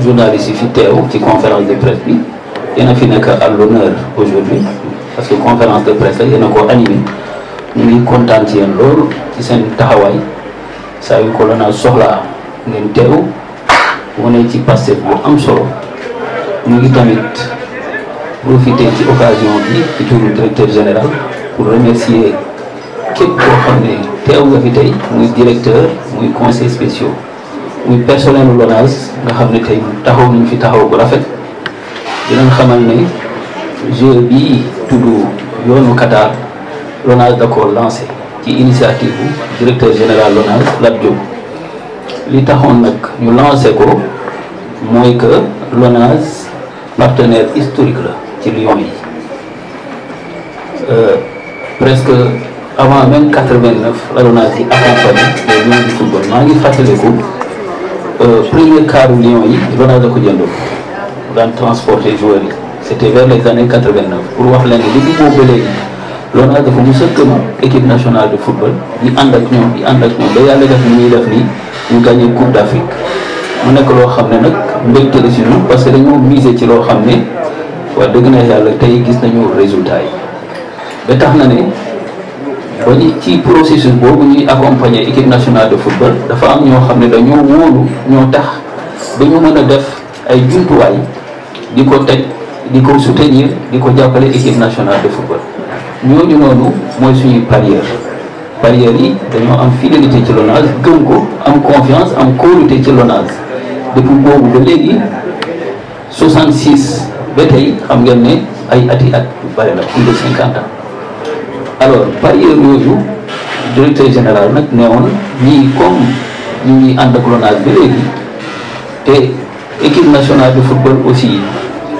journalistes yi fi teew ci conférence de presse bi yéen a fi nekk à l'honneur aujourd'hui parce que conférence de presse la yéen a ko animé ñu ngi kontaan ci yéen loolu ci seen taxawaay saa yu ko LONASE soxlaa ngeen teew wane ci Pastef bu am solo ñu ngi tamit profiter ci occasion bi ci turu directeur général pour remercier képp koo xam ne teew nga fi tey muy directeur muy conseil spéciaux muy personnel LONASE nga xam ne tey taxaw nañu fi taxaw bu rafet di leen xamal ne jeu bii tudd yoonu Qatar LONASE da ko lancé ci initiative bu directeur général LONASE Lat Diop li taxoon nag ñu lancé ko mooy que LONASE partenaire historique la ci Lions yi presque avant même 89 la LONASE yi accompagné les Lions du football maa ngi fàttaliku premier quart Lions yi LONASE da ko jëndoon daan transporter joueurs yi c'était vers les années 89 pour wax leen ne depuis boobu ba léegi LONASE dafa mos a gëm équipe nationale de football di ànd ak ñoom ba yàlla def ni ñuy def nii ñu gagné Coupe d'Afrique mu nekk loo xam ne nag mbégte la si ñun parce que dañoo miser ci loo xam ne wax dëgg na yàlla tey gis nañu résultat yi ba tax na ne ba ñu ci processus boobu ñuy accompagner équipe nationale de football dafa am ñoo xam ne dañoo wóolu ñoo tax ba ñu mën a def ay jumtuwaay di ko teg di ko soutenir di ko jàppale équipe nationale de football ñooñu noonu mooy suñuy parieurs yi dañoo am fidélité ci LONASE gëm ko am confiance am kóolute ci LONASE depuis boobu ba léegi 66 ba tey xam ngeen ne ay ati at yu bëri la plus de 50 ans alors parieurs yooyu directeur général nag ne woon ñii comme ñu ngi ànd ak LONASE ba léegi te équipe nationale de football aussi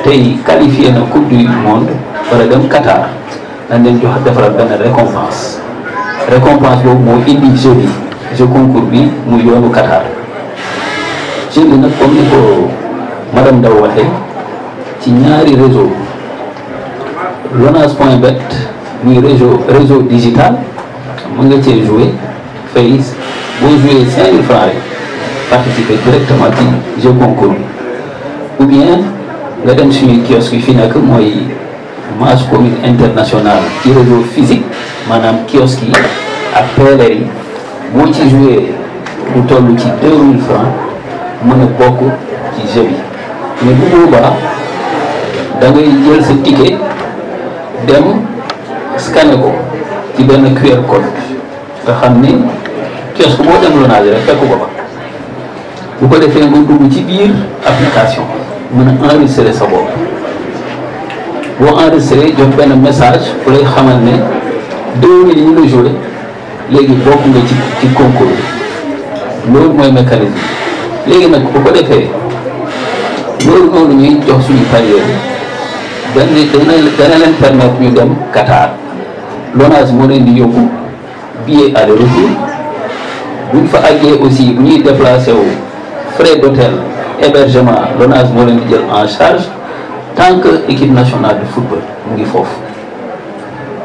tey qualifié na coupe du monde war a dem Qatar dañ leen jox defaral benn récompense boobu moo indi jeu concours bi muy yoonu Qatar jeu bi nag comme ni ko madame Ndaw waxee ci ñaari réseau LONASE.bet muy réseau digital mën nga cee jouer fay boo jouer 5000 francs rek participer directement ci jeu concours bi ou bien nga dem suñuy kiosque yi fi nekk mooy Mass Commune International ci réseau physique maanaam kiosque yi ak PLR yi boo ci joué lu toll ci 2000 francs mën a bokk ci jeu bi mais bu boobaa da ngay jël sa ticket dem scanner ko ci benn QR code nga xam ne kiosque boo dem LONASE rek fekk ko fa bu ko defee nga dugg ci biir application mën a enregistrer sa bopp boo enregistré jot benn message bu lay xamal ne 2000 yi ñu la joué léegi bokk nga ci concours bi loolu mooy mécanisme léegi nag bu ko defee loolu noonu ñuy jox suñu parieurs yi dana leen permettre ñu dem Qatar LONASE moo leen di yóbbu billet aller retour buñ fa àggee aussi bu ñuy déplacé wu frais d'hôtel hébergement LONASE moo leen di jël en charge tant que équipe nationale de football mu ngi foofu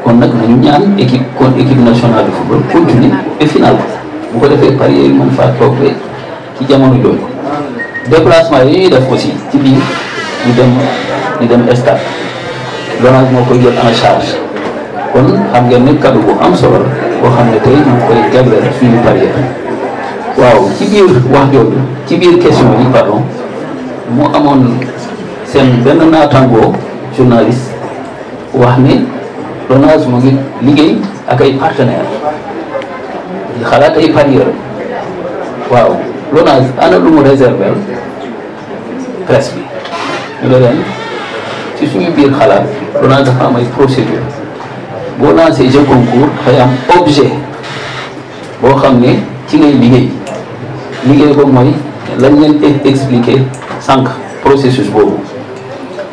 kon nag nañu ñaan équipe nationale de football continue et final bu ko defee parieurs yi mën faa toog ci jamono jooju déplacement yi ñuy def aussi ci biir ñu dem stade LONASE moo koy jël en charge kon xam ngeen ne cadeau bu am solo boo xam ne tey ñu ngi koy jagleel suñu parieurs waaw ci biir wax jooju ci biir question yi pardon moo amoon seen benn naataangoo journaliste wax ne LONASE mu ngi liggéey ak ay partenaires di xalaat ay parieurs waaw LONASE ana lu mu réserver presse bi ñu ne leen ci suñu biir xalaat LONASE dafa am ay procédure boo lancé jeu concours dafay am objet boo xam ne ci ngay liggéey boobu mooy lañ leen expliquer sànq processus boobu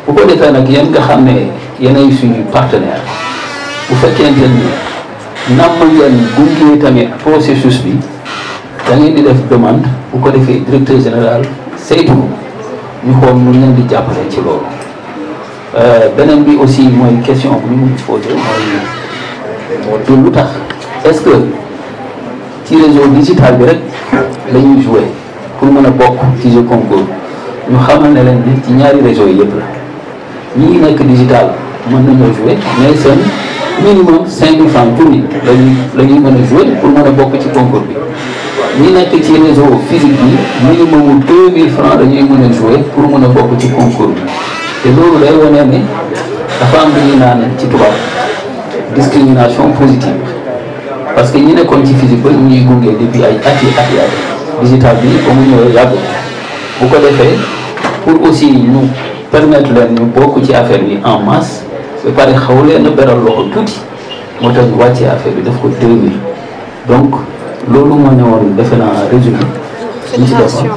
bu ko defee nag yéen nga xam ne yéenay suñu partenaire bu fekkente ni namm ngeen gunge tamit processus bi da ngeen di def demande bu ko defee directeur général saytu ñu xool nu leen di jàppale ci loolu beneen bi aussi mooy question bu ñu mën posé mooy lu tax est-ce que ci réseau digital bi rek la ñuy jouer pour mën a bokk ci jeu concours ñu xamal ne leen ni ci ñaari réseau yëpp la ñi nekk digital mën nañoo jouer mais seen minimum 5000 francs junni la ñuy mën a jouer pour mën a bokk ci concours bi ñi nekk ci réseau physique bi minimum 2000 francs dañuy mën a jouer pour mën a bokk ci concours bi te loolu day wane ne dafa am lu ñuy naan ci tubaab discrimination positive parce que ñi nekkoon ci physique ba ñu ñuy gunge depuis ay at digital bi ba mu ñëwee yàgg bu ko defee pour aussi ñu permettre leen ñu bokk ci affaire bi en masse ba pare xaw leen a beral loxo tuuti moo tax ñu wàccee affaire bi def ko 2000 donc loolu moo ne woon defe naa résumé. ñu ci defoon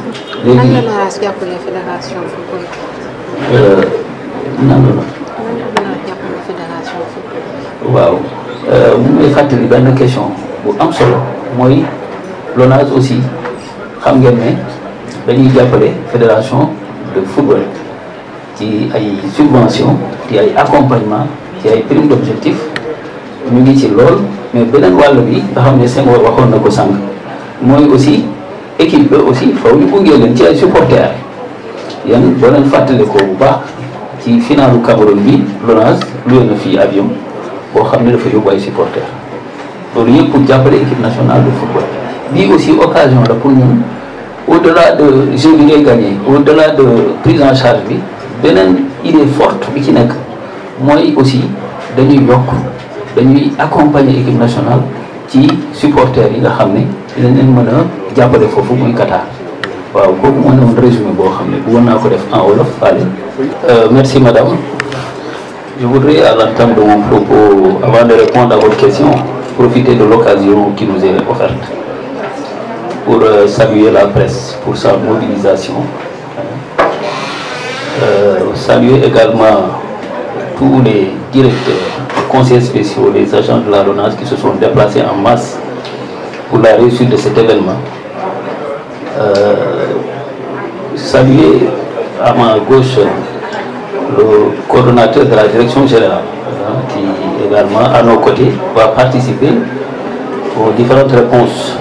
léegi nan la jàppale fédération football. nan la. waaw mu may fàttali benn question bu am solo mooy LONASE aussi xam ngeen ne dañuy jàppale fédération de football ci ay subvention ci ay accompagnement ci ay prime d'objectif ñu ngi ci lool mais beneen wàll bi nga xam ne Senghor waxoon na ko sànq mooy aussi équipe ba aussi faw ñu gunge leen ci ay supporters yan boo leen fàttale ko bu baax ci finalu Cameroun bi LONASE loué na fii avion boo xam ne dafa yóbbu ay supporters loolu yëpp pour jàppale équipe nationale de football bii aussi occasion la pour ñun au-delà de jeu bi ngay gagné au-delà de prise en charge bi beneen idée forte bi ci nekk mooy aussi dañuy yokk dañuy accompagner équipe nationale ci supporters yi nga xam ne dinañ leen mën a jàppale foofu muy Qatar waaw kooku moo ne woon résumé boo xam ne bëggoon naa ko def en wolof allez. Merci madame. Je voudrais à l'entame de mon propos, avant de répondre à votre question, profiter de l'occasion qui nous est offerte pour saluer la presse pour sa mobilisation. Saluer également tous les directeurs, conseillers spéciaux, les agents de la LONASE qui se sont déplacés en masse pour la réussite de cet événement. Saluer à ma gauche le coordonnateur de la direction générale qui également à nos côtés va participer aux différentes réponses.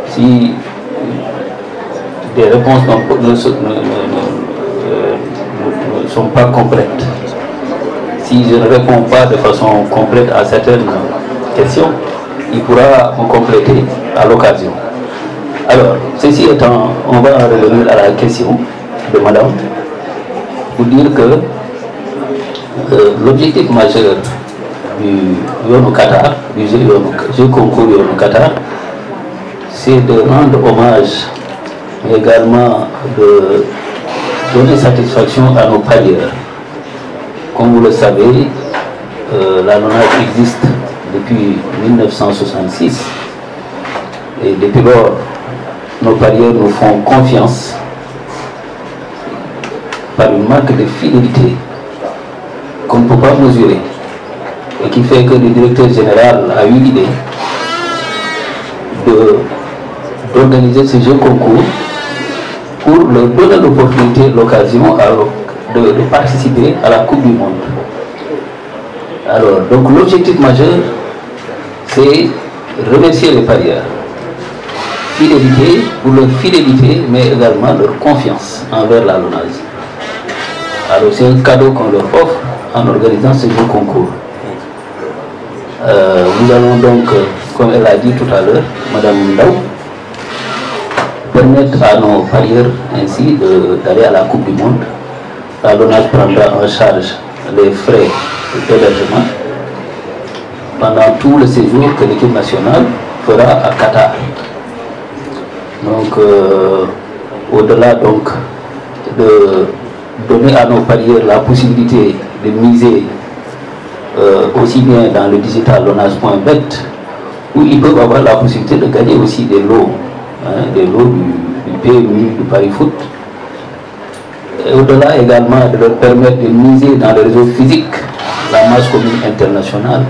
Si des réponses ne sont pas complètes, si je ne réponds pas de façon complète à certaines questions, il pourra me compléter à l'occasion. Alors, ceci étant, on va revenir à la question de madame pour dire que l'objectif majeur du Yonou Qatar, du jeu concours Yonou Qatar, c'est de rendre hommage, mais également de donner satisfaction à nos parieurs. Comme vous le savez, la LONASE existe depuis 1966 et depuis lors, nos parieurs nous font confiance par une marque de fidélité qu'on ne peut pas mesurer et qui fait que le directeur général a eu l'idée d'organiser ce jeu concours pour leur donner l'opportunité, l'occasion de participer à la Coupe du Monde. Alors, donc l'objectif majeur, c'est remercier les parieurs. Fidélité, pour leur fidélité, mais également leur confiance envers la LONASE. Alors c'est un cadeau qu'on leur offre en organisant ce jeu concours. Nous allons donc, comme elle a dit tout à l'heure, Madame Ndaw, permettre à nos parieurs ainsi d'aller à la Coupe du Monde. La LONASE prendra en charge les frais d'hébergement pendant tout le séjour que l'équipe nationale fera à Qatar. Donc, au-delà donc de donner à nos parieurs la possibilité de miser aussi bien dans le digital LONASE.bet, où ils peuvent avoir la possibilité de gagner aussi des lots, des lots du PMU, du Paris Foot. Et au-delà également de leur permettre de miser dans le réseau physique, la masse commune internationale,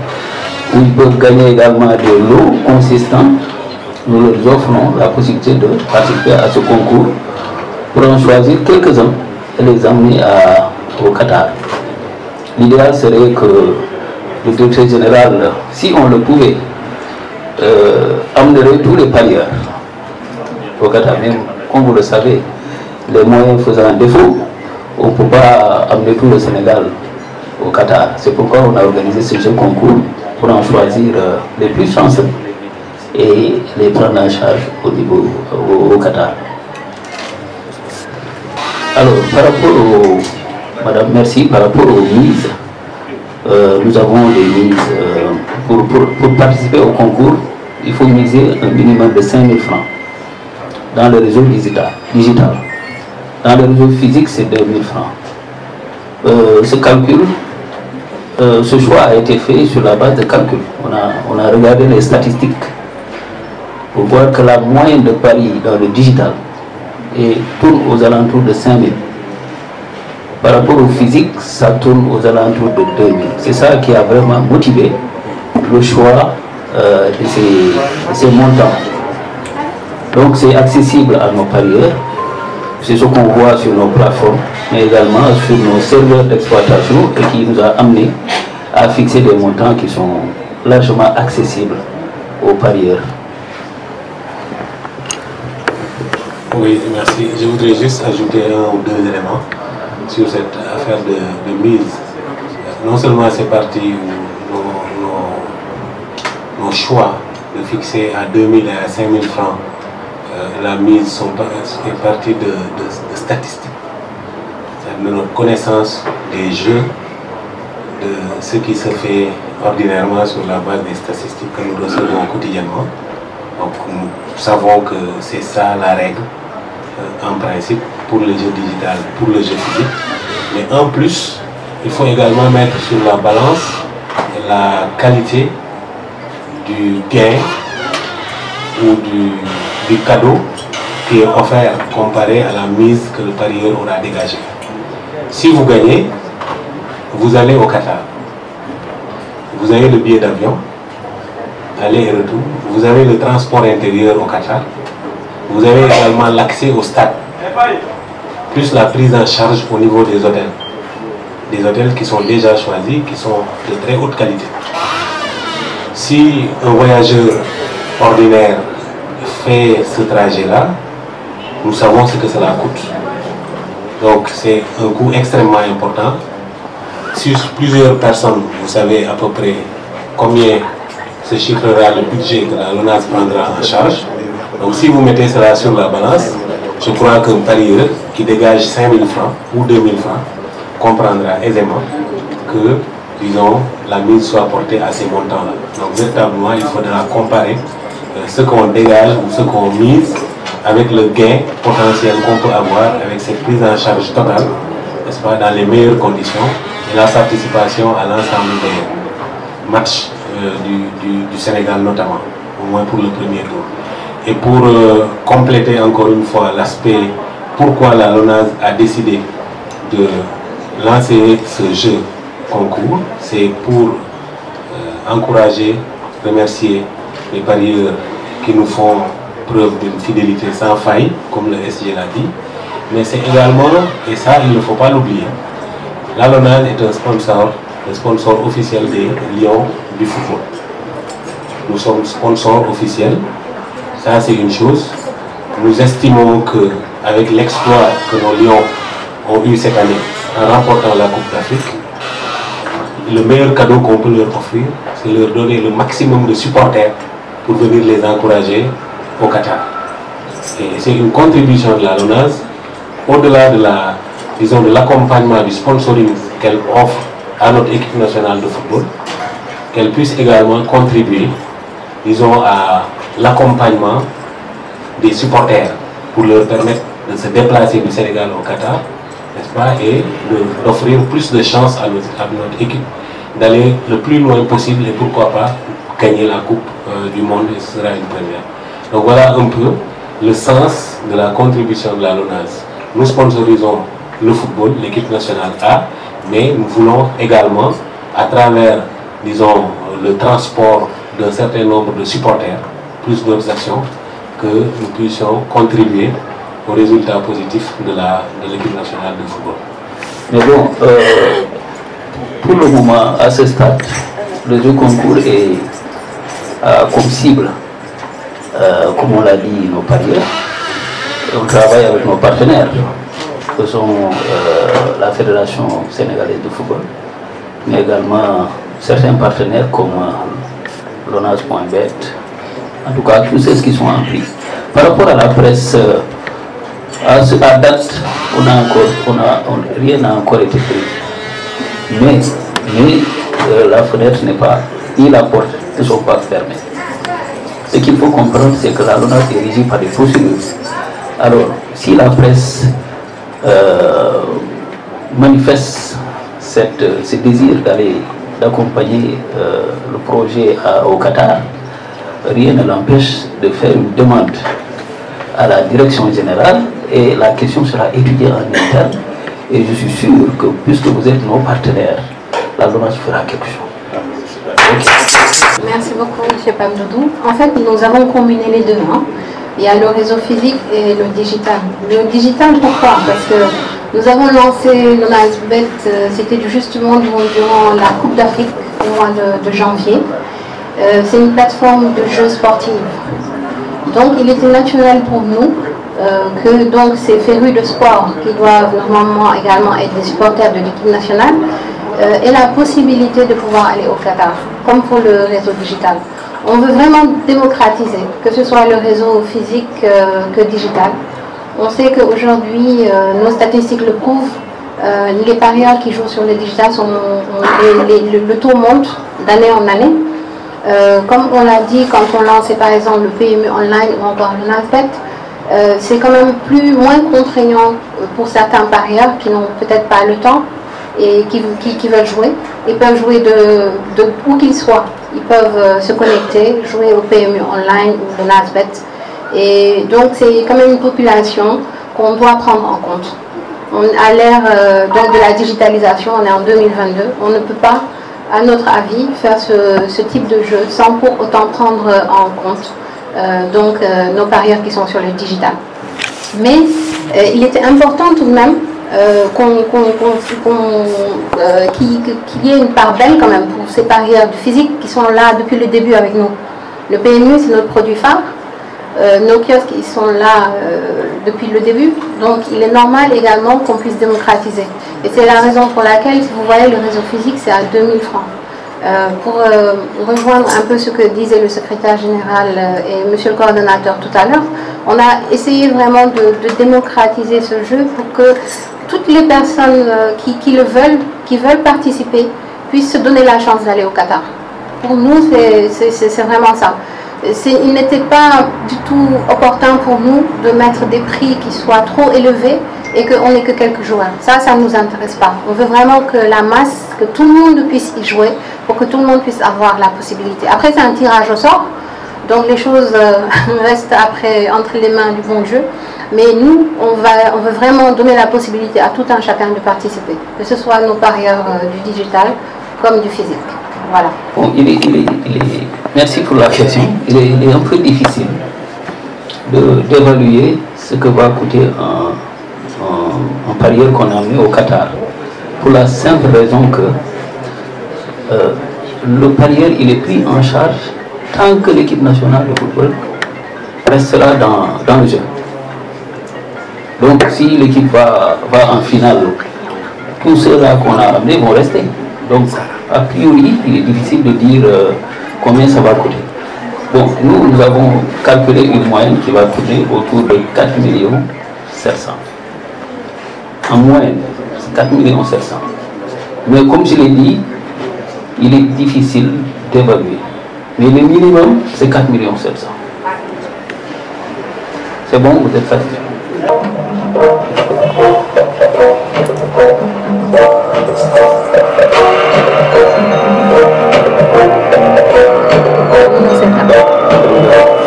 où ils peuvent gagner également des lots consistants. Nous leur offrons la possibilité de participer à ce concours pour en choisir quelques-uns et les emmener au Qatar. L'idéal serait que le directeur général, si on le pouvait, amènerait tous les parieurs au Qatar. Même, comme vous le savez, les moyens faisant défaut, on ne peut pas amener tout le Sénégal au Qatar. C'est pourquoi on a organisé ce jeu concours pour en choisir les plus chanceux et les prendre en charge au Qatar. Alors, par rapport Madame, merci, par rapport aux mises, nous avons des mises. Pour participer au concours, il faut miser un minimum de 5 000 francs dans le réseau digital. Dans le réseau physique, c'est 2 000 francs. Ce calcul, ce choix a été fait sur la base de calcul. On a regardé les statistiques pour voir que la moyenne de paris dans le digital tourne aux alentours de 5 000. Par rapport au physique, ça tourne aux alentours de 2 000. C'est ça qui a vraiment motivé le choix de ces montants. Donc c'est accessible à nos parieurs. C'est ce qu'on voit sur nos plateformes, mais également sur nos serveurs d'exploitation et qui nous a amené à fixer des montants qui sont largement accessibles aux parieurs. Oui, merci. Je voudrais juste ajouter un ou deux éléments sur cette affaire de mise. Non seulement c'est parti où nos choix de fixer à 2 000 et à 5 000 francs la mise est partie de statistiques, de notre connaissance des jeux, de ce qui se fait ordinairement sur la base des statistiques que nous recevons quotidiennement. Donc nous savons que c'est ça la règle en principe pour le jeu digital, pour le jeu physique. Mais en plus, il faut également mettre sur la balance la qualité du gain ou du cadeau qui est offert comparé à la mise que le parieur aura dégagée. Si vous gagnez, vous allez au Qatar. Vous avez le billet d'avion, aller et retour. Vous avez le transport intérieur au Qatar. Vous avez également l'accès au stade, plus la prise en charge au niveau des hôtels. Des hôtels qui sont déjà choisis, qui sont de très haute qualité. Si un voyageur ordinaire fait ce trajet-là, nous savons ce que cela coûte. Donc c'est un coût extrêmement important. Sur plusieurs personnes, vous savez à peu près combien se chiffrera le budget que la LONASE prendra en charge. Donc si vous mettez cela sur la balance, je crois qu'un parieur qui dégage 5 000 francs ou 2 000 francs comprendra aisément que, disons, la mise soit portée à ces montants-là. Donc véritablement, il faudra comparer ce qu'on dégage ou ce qu'on mise avec le gain potentiel qu'on peut avoir avec cette prise en charge totale, n'est-ce pas, dans les meilleures conditions, et la participation à l'ensemble des matchs du Sénégal notamment, au moins pour le premier tour. Et pour compléter encore une fois l'aspect pourquoi la LONASE a décidé de lancer ce jeu concours, c'est pour encourager, remercier les parieurs qui nous font preuve d'une fidélité sans faille, comme le SG l'a dit, mais c'est également, et ça il ne faut pas l'oublier, la LONASE est un sponsor, le sponsor officiel des Lions du football. Nous sommes sponsors officiels, ça c'est une chose. Nous estimons qu'avec l'exploit que nos Lions ont eu cette année en remportant la Coupe d'Afrique, le meilleur cadeau qu'on peut leur offrir, c'est leur donner le maximum de supporters pour venir les encourager au Qatar. Et c'est une contribution de la LONASE, au-delà de l'accompagnement du sponsoring qu'elle offre à notre équipe nationale de football, qu'elle puisse également contribuer, disons, à l'accompagnement des supporters pour leur permettre de se déplacer du Sénégal au Qatar, n'est-ce pas, et d'offrir plus de chances à notre équipe d'aller le plus loin possible et pourquoi pas gagner la Coupe du Monde, et ce sera une première. Donc voilà un peu le sens de la contribution de la LONASE. Nous sponsorisons le football, l'équipe nationale A, mais nous voulons également, à travers, disons, le transport d'un certain nombre de supporters, plus d'autres actions, que nous puissions contribuer aux résultats positifs de l'équipe nationale de football. Mais bon, pour le moment, à ce stade, le jeu concours est comme cible, comme on l'a dit, nos parieurs. on travaille avec nos partenaires, que sont la Fédération sénégalaise de football, mais également certains partenaires comme l'ONAS.bet, en tout cas tous ceux qui sont en prix. Par rapport à la presse, à date, rien n'a encore été pris. Mais la fenêtre n'est pas, ni la porte ne sont pas fermées. Ce qu'il faut comprendre, c'est que la LONAS est régie par des procédures. Alors, si la presse manifeste ce désir d'accompagner le projet au Qatar, rien ne l'empêche de faire une demande à la direction générale et la question sera étudiée en interne. Et je suis sûr que puisque vous êtes nos partenaires, la LONAS fera quelque chose. Okay. Merci beaucoup, M. Pamdoudou. En fait, nous avons combiné les deux. Il y a le réseau physique et le digital. Le digital, pourquoi? Parce que nous avons lancé l'ONAS.bet, c'était justement durant la Coupe d'Afrique au mois de janvier. C'est une plateforme de jeux sportifs. Donc, il était naturel pour nous que donc ces férus de sport qui doivent normalement également être des supporters de l'équipe nationale aient la possibilité de pouvoir aller au Qatar, comme pour le réseau digital. On veut vraiment démocratiser, que ce soit le réseau physique que digital. On sait qu'aujourd'hui, nos statistiques le prouvent, les parieurs qui jouent sur le digital, le taux monte d'année en année. Comme on l'a dit, quand on lançait par exemple le PMU online ou encore le NASBet, c'est quand même moins contraignant pour certains parieurs qui n'ont peut-être pas le temps et qui veulent jouer. Ils peuvent jouer de où qu'ils soient. Ils peuvent se connecter, jouer au PMU online ou le NASBet. Et donc c'est quand même une population qu'on doit prendre en compte. À l'ère donc de la digitalisation, on est en 2022, on ne peut pas, à notre avis, faire ce type de jeu sans pour autant prendre en compte nos parieurs qui sont sur le digital. Mais il était important tout de même qu'il y ait une part belle quand même pour ces parieurs du physique qui sont là depuis le début avec nous. Le PMU, c'est notre produit phare. Nos kiosques, ils sont là depuis le début, donc il est normal également qu'on puisse démocratiser. Et c'est la raison pour laquelle, si vous voyez, le réseau physique, c'est à 2000 francs. Pour rejoindre un peu ce que disait le secrétaire général et monsieur le coordonnateur tout à l'heure, on a essayé vraiment de démocratiser ce jeu pour que toutes les personnes qui veulent participer, puissent se donner la chance d'aller au Qatar. Pour nous, c'est vraiment ça. Il n'était pas du tout opportun pour nous de mettre des prix qui soient trop élevés et qu'on n'ait que quelques joueurs. Ça ne nous intéresse pas. On veut vraiment que la masse, que tout le monde puisse y jouer pour que tout le monde puisse avoir la possibilité. Après, c'est un tirage au sort, donc les choses restent après entre les mains du bon Dieu. Mais nous, on veut vraiment donner la possibilité à tout un chacun de participer, que ce soit nos parieurs du digital comme du physique. Voilà. Bon, merci pour la question. Il est un peu difficile d'évaluer ce que va coûter un parieur qu'on a mis au Qatar. Pour la simple raison que le parieur, il est pris en charge tant que l'équipe nationale de football restera dans le jeu. Donc si l'équipe va en finale, tous ceux-là qu'on a amenés vont rester. Donc a priori, il est difficile de dire combien ça va coûter. Bon, nous avons calculé une moyenne qui va tourner autour de 4 700 000. En moyenne, 4 700 000. Mais comme je l'ai dit, il est difficile d'évaluer. Mais le minimum, c'est 4 700 000. C'est bon, vous êtes satisfait?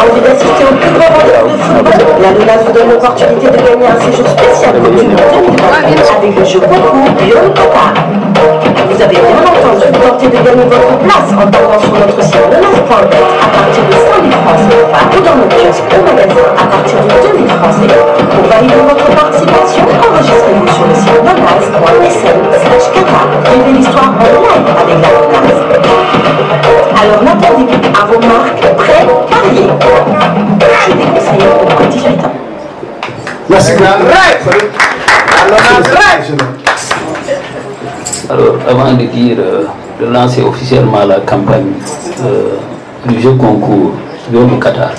Envie d'assister au plus grand rendez-vous de football, la LONAS vous donne l'opportunité de gagner un séjour spécial Coupe du Monde 2020 avec le jeu concours Lyon Qatar. Vous avez bien entendu, tenter de gagner votre place en tapant sur notre site LONAS.bet à partir de 5 000 francs CFA ou dans nos kiosques au magasin à partir de 2 000 francs CFA. Pour valider votre participation, enregistrez-vous sur le site LONAS.sn/Qatar. Vivez l'histoire en live avec la LONAS. Alors n'attendez plus, à vos marques, prêts, pariez. Je déconseille pour moins de 18 ans. Alors, avant de dire, de lancer officiellement la campagne du jeu concours Yonou Qatar,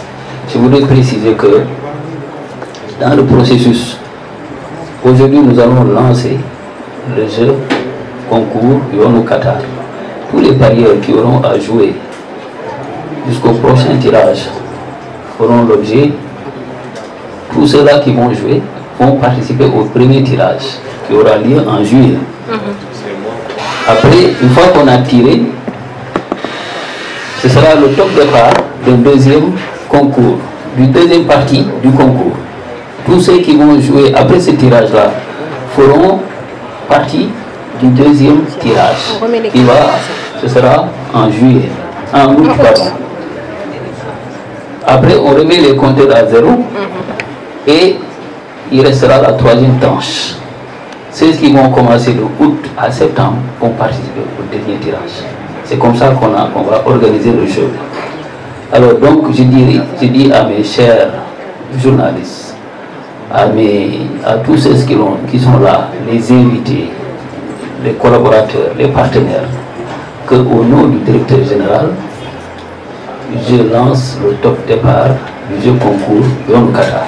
je voudrais préciser que dans le processus, aujourd'hui nous allons lancer le jeu concours Yonou Qatar. Tous les parieurs qui auront à jouer jusqu'au prochain tirage feront l'objet. Tous ceux-là qui vont jouer vont participer au premier tirage qui aura lieu en juillet. Après, une fois qu'on a tiré, ce sera le top départ d'un deuxième concours, du deuxième partie du concours. Tous ceux qui vont jouer après ce tirage-là feront partie du deuxième tirage. Ce sera en juillet, en août, pardon. Après, on remet les compteurs à zéro et il restera la troisième tranche. Ceux qui vont commencer de août à septembre vont participer au dernier tirage. C'est comme ça qu'on va organiser le jeu. Alors donc, je dis à mes chers journalistes, à tous ceux qui sont là, les invités, les collaborateurs, les partenaires, qu'au nom du directeur général, je lance le top départ du jeu concours Yonou Qatar.